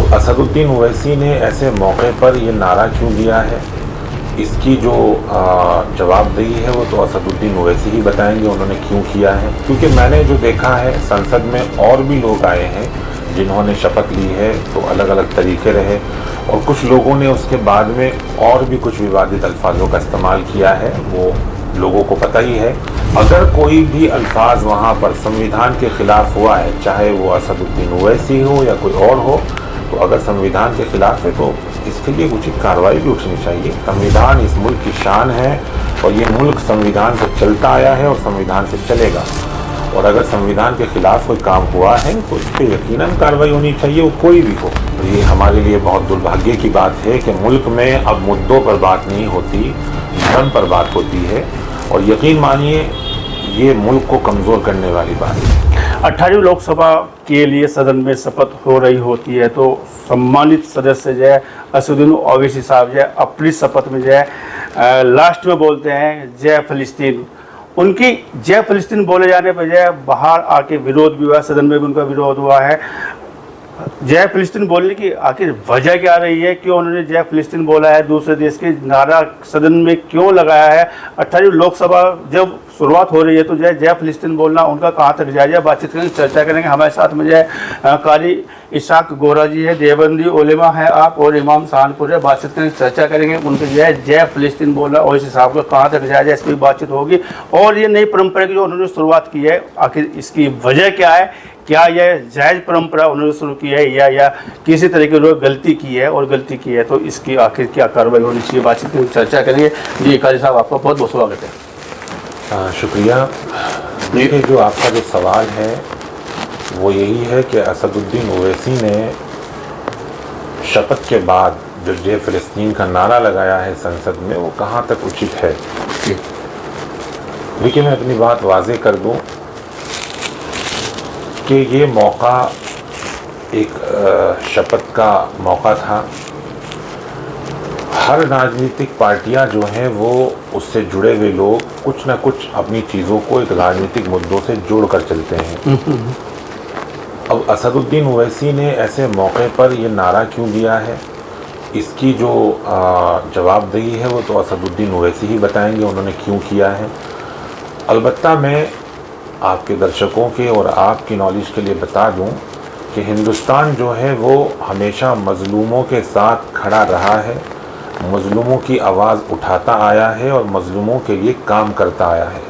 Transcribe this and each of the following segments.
अब असदुद्दीन ओवैसी ने ऐसे मौके पर ये नारा क्यों दिया है, इसकी जो जवाबदेही है वो तो असदुद्दीन ओवैसी ही बताएंगे उन्होंने क्यों किया है। क्योंकि मैंने जो देखा है संसद में और भी लोग आए हैं जिन्होंने शपथ ली है, तो अलग अलग तरीके रहे और कुछ लोगों ने उसके बाद में और भी कुछ विवादित अल्फाजों का इस्तेमाल किया है, वो लोगों को पता ही है। अगर कोई भी अल्फाज वहाँ पर संविधान के खिलाफ हुआ है, चाहे वो असदुद्दीन ओवैसी हो या कोई और हो, तो अगर संविधान के खिलाफ है तो इसके लिए उचित कार्रवाई भी उठनी चाहिए। संविधान इस मुल्क की शान है और ये मुल्क संविधान से चलता आया है और संविधान से चलेगा, और अगर संविधान के खिलाफ कोई काम हुआ है तो इस पर यकीनन कार्रवाई होनी चाहिए, वो कोई भी हो। तो ये हमारे लिए बहुत दुर्भाग्य की बात है कि मुल्क में अब मुद्दों पर बात नहीं होती, धर्म पर बात होती है, और यकीन मानिए ये मुल्क को कमज़ोर करने वाली बात है। 18वीं लोकसभा के लिए सदन में शपथ हो रही होती है तो सम्मानित सदस्य जो है असदुद्दीन ओवैसी साहब जो है अपनी शपथ में जो है लास्ट में बोलते हैं जय फिलिस्तीन। उनकी जय फिलिस्तीन बोले जाने पर जो है बाहर आके विरोध भी हुआ, सदन में भी उनका विरोध हुआ है। जय फिलिस्तीन बोलने की आखिर वजह क्या रही है, क्यों उन्होंने जय फिलिस्तीन बोला है, दूसरे देश के नारा सदन में क्यों लगाया है? 18वीं लोकसभा जब शुरुआत हो रही है तो जय फिलिस्तीन बोलना उनका कहाँ तक जायज़ है, बातचीत करेंगे, चर्चा करेंगे। हमारे साथ में जो है कारी इशाक गोरा जी है, देवबंदी उलेमा है आप, और इमाम सहानपुर है। बातचीत करेंगे, चर्चा करेंगे, उनके जो है जय फिलिस्तीन बोलना ओवैसी साहब का कहाँ तक जायज़ है, इस पर बातचीत होगी। और ये नई परंपरा की जो उन्होंने शुरुआत की है, आखिर इसकी वजह क्या है, क्या यह जायज़ परंपरा उन्होंने शुरू की है या किसी तरह की उन्होंने गलती की है, और गलती की है तो इसकी आखिर क्या कार्रवाई होनी चाहिए, बातचीत करेंगे, चर्चा करेंगे। जी कारी साहब, आपका बहुत बहुत स्वागत है। शुक्रिया। देखिए, जो आपका जो सवाल है वो यही है कि असदुद्दीन ओवैसी ने शपथ के बाद जो जय फिलिस्तीन का नारा लगाया है संसद में, वो कहाँ तक उचित है। देखिए, मैं अपनी बात वाज़ेह कर दूं कि ये मौका एक शपथ का मौका था। हर राजनीतिक पार्टियां जो हैं वो उससे जुड़े हुए लोग कुछ ना कुछ अपनी चीज़ों को एक राजनीतिक मुद्दों से जोड़ कर चलते हैं। अब असदुद्दीन ओवैसी ने ऐसे मौके पर ये नारा क्यों दिया है, इसकी जो जवाबदेही है वो तो असदुद्दीन ओवैसी ही बताएंगे उन्होंने क्यों किया है। अलबत्ता मैं आपके दर्शकों के और आपकी नॉलेज के लिए बता दूं कि हिंदुस्तान जो है वो हमेशा मज़लूमों के साथ खड़ा रहा है, मज़लूमों की आवाज़ उठाता आया है और मज़लूमों के लिए काम करता आया है।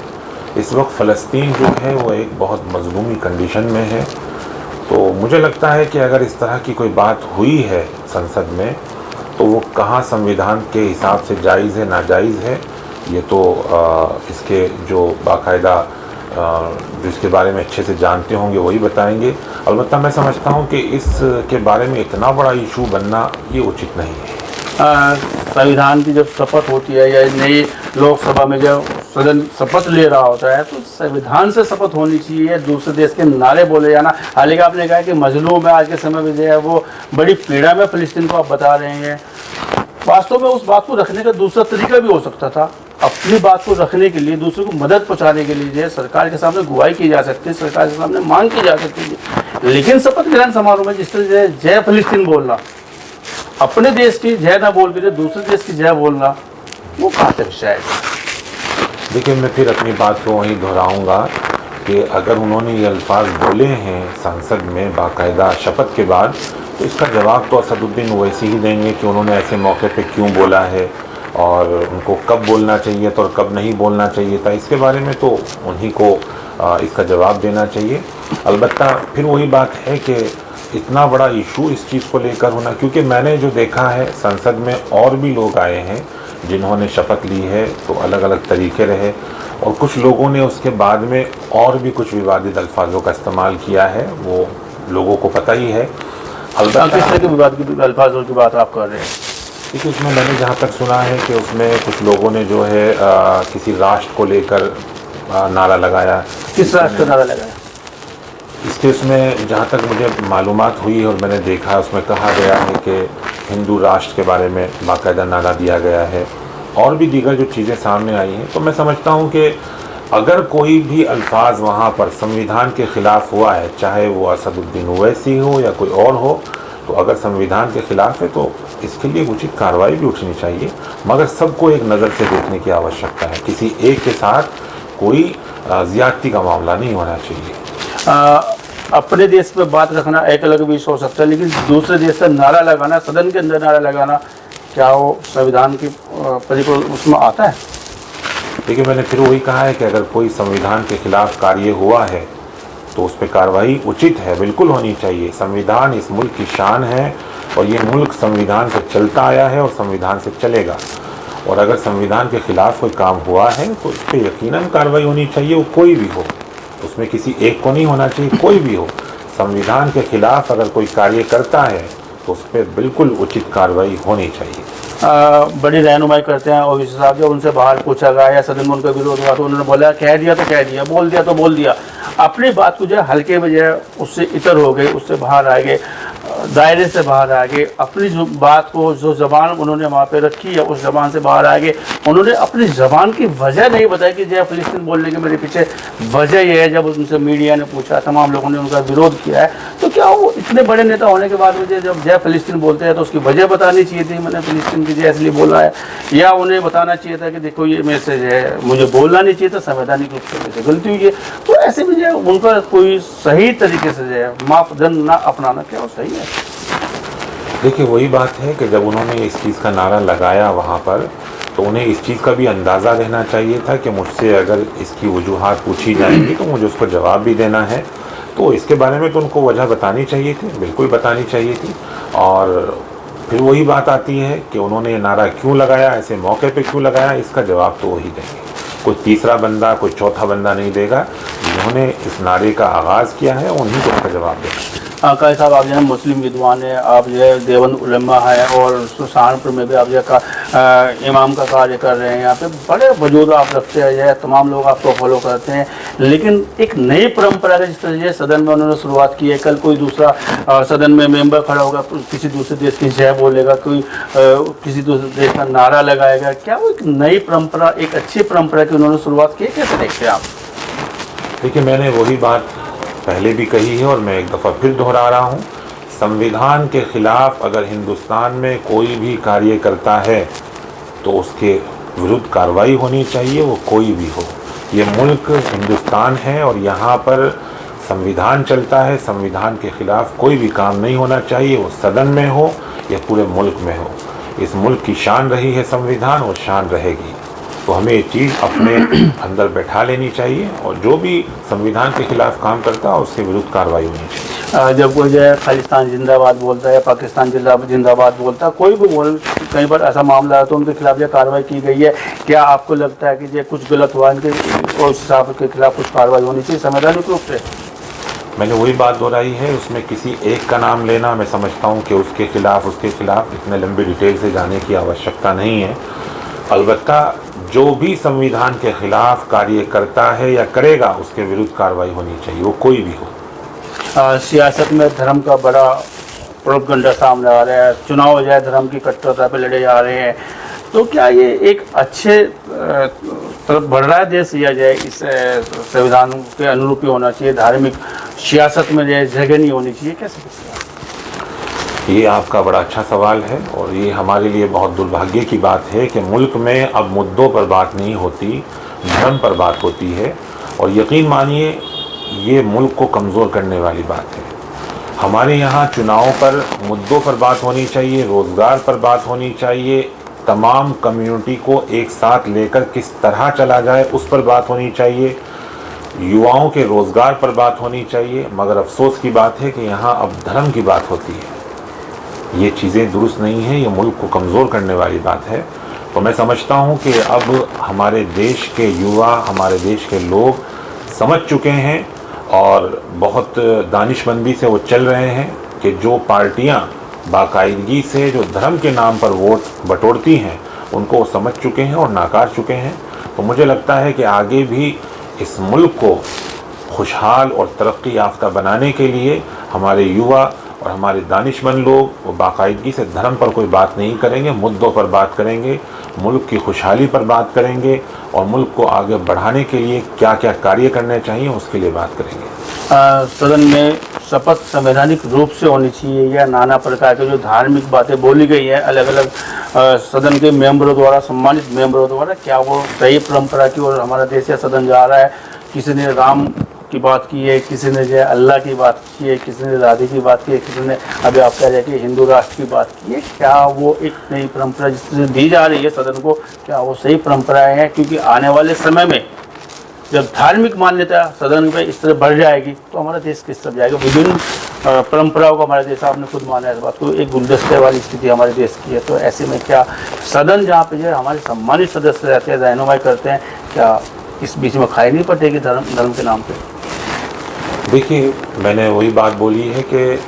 इस वक्त फ़लस्तीन जो है वो एक बहुत मज़लूमी कंडीशन में है, तो मुझे लगता है कि अगर इस तरह की कोई बात हुई है संसद में तो वो कहाँ संविधान के हिसाब से जायज़ है नाजायज़ है, ये तो इसके जो बाकायदा जो इसके बारे में अच्छे से जानते होंगे वही बताएंगे। अलबत्ता मैं समझता हूँ कि इसके बारे में इतना बड़ा इशू बनना ये उचित नहीं है। संविधान की जब शपथ होती है या नई लोकसभा में जब सदन शपथ ले रहा होता है तो संविधान से शपथ होनी चाहिए, दूसरे देश के नारे बोले जाना। हालांकि आपने कहा कि मजलूम है आज के समय में जो है वो बड़ी पीड़ा में फिलिस्तीन को आप बता रहे हैं। वास्तव में उस बात को रखने का दूसरा तरीका भी हो सकता था। अपनी बात को रखने के लिए, दूसरे को मदद पहुंचाने के लिए सरकार के सामने गुहाई की जा सकती है, सरकार के सामने मांग की जा सकती है। लेकिन शपथ ग्रहण समारोह में जिस तरह जय फिलिस्तीन बोलना, अपने देश की जय ना बोल के दूसरे देश की जय बोलना, वो कहाँ तक शायद। देखिए, मैं फिर अपनी बात को वहीं दोहराऊंगा कि अगर उन्होंने ये अल्फाज बोले हैं संसद में बाकायदा शपथ के बाद, तो इसका जवाब तो असदुद्दीन ओवैसी ही देंगे कि उन्होंने ऐसे मौके पे क्यों बोला है और उनको कब बोलना चाहिए था और कब नहीं बोलना चाहिए था। इसके बारे में तो उन्हीं को इसका जवाब देना चाहिए। अलबत्ता फिर वही बात है कि इतना बड़ा इशू इस चीज़ को लेकर होना, क्योंकि मैंने जो देखा है संसद में और भी लोग आए हैं जिन्होंने शपथ ली है, तो अलग अलग तरीके रहे और कुछ लोगों ने उसके बाद में और भी कुछ विवादित अल्फाजों का इस्तेमाल किया है, वो लोगों को पता ही है। अलबत्ता किस तरह के विवादित अल्फाजों की बात आप कर रहे हैं? क्योंकि उसमें मैंने जहाँ तक सुना है कि उसमें कुछ लोगों ने जो है किसी राष्ट्र को लेकर नारा लगाया। किस राष्ट्र का नारा लगाया? इसके उसमें जहाँ तक मुझे मालूमात हुई और मैंने देखा, उसमें कहा गया है कि हिंदू राष्ट्र के बारे में बाकायदा नारा दिया गया है और भी दीगर जो चीज़ें सामने आई हैं। तो मैं समझता हूँ कि अगर कोई भी अल्फाज वहाँ पर संविधान के खिलाफ हुआ है, चाहे वो असदुद्दीन ओवैसी हो या कोई और हो, तो अगर संविधान के खिलाफ है तो इसके लिए उचित कार्रवाई भी उठनी चाहिए, मगर सबको एक नज़र से देखने की आवश्यकता है। किसी एक के साथ कोई ज़्यादती का मामला नहीं होना चाहिए। अपने देश पे बात रखना एक अलग विषय हो सकता है, लेकिन दूसरे देश का नारा लगाना, सदन के अंदर नारा लगाना, क्या वो संविधान की परिपूर्ण उसमें आता है? देखिए, मैंने फिर वही कहा है कि अगर कोई संविधान के खिलाफ कार्य हुआ है तो उस पर कार्रवाई उचित है, बिल्कुल होनी चाहिए। संविधान इस मुल्क की शान है और ये मुल्क संविधान से चलता आया है और संविधान से चलेगा। और अगर संविधान के खिलाफ कोई काम हुआ है तो उस पर यकीनन कार्रवाई होनी चाहिए, वो कोई भी हो, उसमें किसी एक को नहीं होना चाहिए, कोई भी हो। संविधान के खिलाफ अगर कोई कार्य करता है तो उस पर बिल्कुल उचित कार्रवाई होनी चाहिए। बड़ी रहनुमाई करते हैं ओवैसी साहब, जब उनसे बाहर पूछा गया या सदन में उनका विरोध हुआ तो उन्होंने बोला कह दिया तो कह दिया, बोल दिया तो बोल दिया। अपनी बात को जो है हल्के में जो है उससे इतर हो गए, उससे बाहर आ गए, दायरे से बाहर आ गए। अपनी जो बात को, जो ज़बान उन्होंने वहाँ पे रखी है, उस ज़बान से बाहर आ गए। उन्होंने अपनी ज़बान की वजह नहीं बताई कि जय फ़िलिस्तीन बोलने के मेरे पीछे वजह यह है। जब उनसे मीडिया ने पूछा, तमाम लोगों ने उनका विरोध किया है, तो क्या वो इतने बड़े नेता होने के बाद मुझे जब जय फ़िलिस्तीन बोलते हैं तो उसकी वजह बतानी चाहिए थी, मैंने फ़िलिस्तीन की जय इसलिए बोला है, या उन्हें बताना चाहिए था कि देखो ये मैसेज है, मुझे बोलना नहीं चाहिए था, संवैधानिक रूप से मुझे गलती हुई है। तो ऐसे में जो है उनका कोई सही तरीके से जो है मापदंड ना अपनाना, क्या वो सही है? देखिए, वही बात है कि जब उन्होंने इस चीज़ का नारा लगाया वहाँ पर, तो उन्हें इस चीज़ का भी अंदाज़ा रहना चाहिए था कि मुझसे अगर इसकी वजूहात पूछी जाएंगी तो मुझे उसको जवाब भी देना है। तो इसके बारे में तो उनको वजह बतानी चाहिए थी, बिल्कुल बतानी चाहिए थी। और फिर वही बात आती है कि उन्होंने ये नारा क्यों लगाया, ऐसे मौके पे क्यों लगाया, इसका जवाब तो वही देंगे। कोई तीसरा बंदा, कोई चौथा बंदा नहीं देगा। जिन्होंने इस नारे का आगाज़ किया है उन्हीं को इसका जवाब देगा। कायद साहब, आप जो है मुस्लिम विद्वान है, आप जो है देवबंद उलमा है और सहारनपुर में भी आप जो है इमाम का कार्य कर रहे हैं। यहाँ पे बड़े वजूद आप रखते हैं, जो है तमाम लोग आपको फॉलो करते हैं। लेकिन एक नई परंपरा का जिस तरह सदन में उन्होंने शुरुआत की है, कल कोई दूसरा सदन में मेंबर खड़ा होगा, किसी दूसरे देश की जय बोलेगा, कोई किसी दूसरे देश का नारा लगाएगा। क्या वो एक नई परंपरा, एक अच्छी परंपरा की उन्होंने शुरुआत की है? कैसे देखते हैं आप? देखिए, मैंने वही बात पहले भी कही है और मैं एक दफ़ा फिर दोहरा रहा हूँ। संविधान के ख़िलाफ़ अगर हिंदुस्तान में कोई भी कार्य करता है तो उसके विरुद्ध कार्रवाई होनी चाहिए, वो कोई भी हो। ये मुल्क हिंदुस्तान है और यहाँ पर संविधान चलता है। संविधान के ख़िलाफ़ कोई भी काम नहीं होना चाहिए, वो सदन में हो या पूरे मुल्क में हो। इस मुल्क की शान रही है संविधान और शान रहेगी। तो हमें ये चीज़ अपने अंदर बैठा लेनी चाहिए और जो भी संविधान के खिलाफ काम करता है उसके विरुद्ध कार्रवाई होनी चाहिए। जब कोई जो है खालिस्तान जिंदाबाद बोलता है या पाकिस्तान जिंदाबाद बोलता है, कोई भी बोल, कई बार ऐसा मामला है तो उनके खिलाफ जो कार्रवाई की गई है। क्या आपको लगता है कि जो कुछ गलत हुआ इनके उस हिसाब के खिलाफ कुछ कार्रवाई होनी चाहिए संवैधानिक रूप से? मैंने वही बात दोहराई है, उसमें किसी एक का नाम लेना, मैं समझता हूँ कि उसके खिलाफ इतने लंबी डिटेल से जाने की आवश्यकता नहीं है। अलबत्ता जो भी संविधान के खिलाफ कार्य करता है या करेगा उसके विरुद्ध कार्रवाई होनी चाहिए, वो कोई भी हो। सियासत में धर्म का बड़ा प्रोपगंडा सामने आ रहा है, चुनाव जो है धर्म की कट्टरता पे लड़े जा रहे हैं। तो क्या ये एक अच्छे तरफ बढ़ रहा है देश, या जाए इस संविधान के अनुरूप ही होना चाहिए, धार्मिक सियासत में जो जगह नहीं होनी चाहिए? कैसे? ये आपका बड़ा अच्छा सवाल है और ये हमारे लिए बहुत दुर्भाग्य की बात है कि मुल्क में अब मुद्दों पर बात नहीं होती, धर्म पर बात होती है। और यकीन मानिए ये मुल्क को कमज़ोर करने वाली बात है। हमारे यहाँ चुनाव पर मुद्दों पर बात होनी चाहिए, रोज़गार पर बात होनी चाहिए, तमाम कम्युनिटी को एक साथ लेकर किस तरह चला जाए उस पर बात होनी चाहिए, युवाओं के रोज़गार पर बात होनी चाहिए। मगर अफसोस की बात है कि यहाँ अब धर्म की बात होती है। ये चीज़ें दुरुस्त नहीं हैं, ये मुल्क को कमज़ोर करने वाली बात है। तो मैं समझता हूँ कि अब हमारे देश के युवा, हमारे देश के लोग समझ चुके हैं और बहुत दानिशमंदी से वो चल रहे हैं कि जो पार्टियाँ बाकायदगी से जो धर्म के नाम पर वोट बटोरती हैं उनको वो समझ चुके हैं और नाकार चुके हैं। तो मुझे लगता है कि आगे भी इस मुल्क को खुशहाल और तरक्की याफ्ता बनाने के लिए हमारे युवा और हमारे दानिशमंद लोग वो बाकायदगी से धर्म पर कोई बात नहीं करेंगे, मुद्दों पर बात करेंगे। मुल्क की खुशहाली पर बात करेंगे और मुल्क को आगे बढ़ाने के लिए क्या क्या कार्य करने चाहिए उसके लिए बात करेंगे। सदन में शपथ संवैधानिक रूप से होनी चाहिए या नाना प्रकार की जो धार्मिक बातें बोली गई है अलग अलग सदन के मेंबरों द्वारा, सम्मानित मेंबरों द्वारा, क्या वो सही परंपरा की ओर हमारा देश या सदन जा रहा है? किसी ने राम की बात की है, किसी ने जो है अल्लाह की बात की है, किसी ने राधे की बात की है, किसी ने अभी आप कह रहे हैं कि हिंदू राष्ट्र की बात की है। क्या वो एक नई परंपरा जिससे दी जा रही है सदन को, क्या वो सही परंपराएं हैं? क्योंकि आने वाले समय में जब धार्मिक मान्यता सदन में इस तरह बढ़ जाएगी तो हमारा देश किस तरफ जाएगा? विभिन्न परंपराओं का हमारा देश, आपने खुद माना है इस बात को, एक गुलदस्ते वाली स्थिति हमारे देश की है। तो ऐसे में क्या सदन जहाँ पे जो है हमारे सम्मानित सदस्य रहते हैं, रहनुमाई करते हैं, क्या इस बीच में खाई नहीं पड़ेगी धर्म के नाम पे? देखिए, मैंने वही बात बोली है कि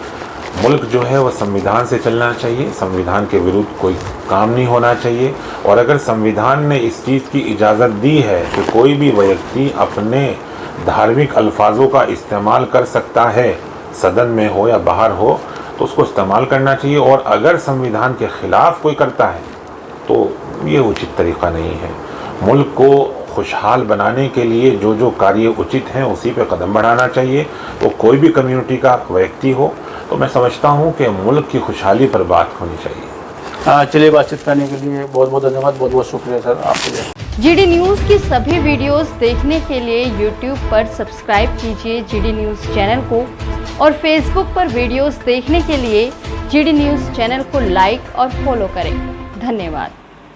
मुल्क जो है वह संविधान से चलना चाहिए, संविधान के विरुद्ध कोई काम नहीं होना चाहिए। और अगर संविधान ने इस चीज़ की इजाज़त दी है कि कोई भी व्यक्ति अपने धार्मिक अल्फाजों का इस्तेमाल कर सकता है, सदन में हो या बाहर हो, तो उसको इस्तेमाल करना चाहिए। और अगर संविधान के ख़िलाफ़ कोई करता है तो ये उचित तरीक़ा नहीं है। मुल्क को खुशहाल बनाने के लिए जो जो कार्य उचित हैं उसी पे कदम बढ़ाना चाहिए। वो कोई भी कम्युनिटी का व्यक्ति हो, तो मैं समझता हूँ कि मुल्क की खुशहाली पर बात होनी चाहिए। चलिए, बातचीत करने के लिए बहुत बहुत धन्यवाद, बहुत बहुत शुक्रिया सर आपके। जीडी न्यूज़ की सभी वीडियोस देखने के लिए यूट्यूब पर सब्सक्राइब कीजिए जीडी न्यूज़ चैनल को और फेसबुक पर वीडियोस देखने के लिए जीडी न्यूज़ चैनल को लाइक और फॉलो करें। धन्यवाद।